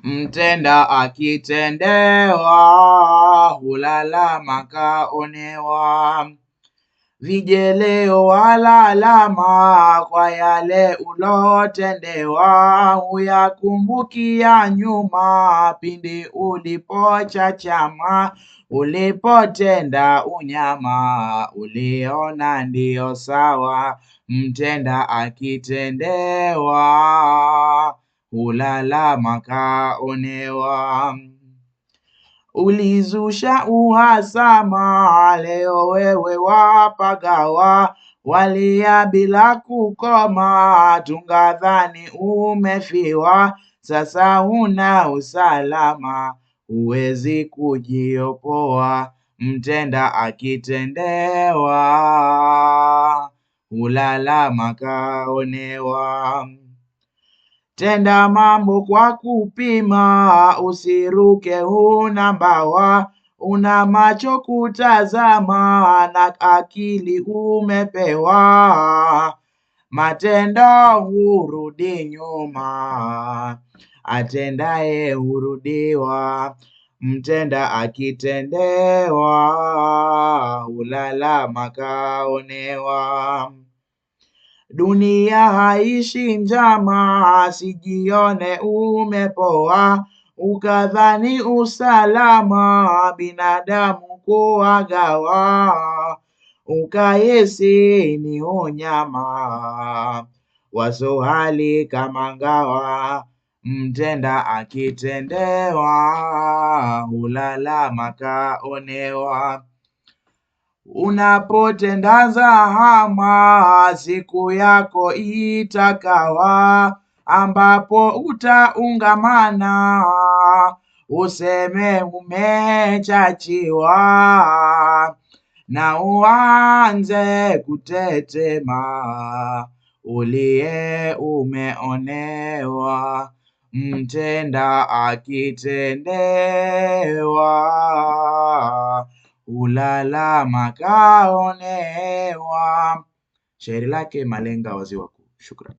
Mtenda akitendewa, hulalama kaonewa. Vijeleo walalama, kwa yale ulotendewa. Huyakumbukia nyuma, pindi ulipochachama. Ulipotenda unyama, uliona ndio sawa. Mtenda akitendewa, hulalama kaonewa. Ulizusha uhasama, leo wewe wapagawa. Walia bila kukoma, tungadhani umefiwa. Sasa huna usalama, huwezi kujiopoa. Mtenda akitendewa, hulalama kaonewa. Tenda mambo kwa kupima, usiruke huna mbawa. Una macho kutazama, na akili umepewa. Matendo hurudi nyuma, atendaye hurudiwa. Mtenda akitendewa, hulalama kaonewa. Dunia haishi njama, sijione umepoa. Ukadhani usalama, binadamu kuwagawa. Ukahisi ni unyama, wasohali kama ngawa. Mtenda akitendewa, hulalama kaonewa. Unapotenda zahama, siku yako itakawa. Ambapo utaungamana, useme umechachiwa. Na uanze kutetema, ulie umeonewa. Mtenda akitendewa, hulalama kaonewa. Shairi lake Malenga, Wazee Wakuu. Shukran.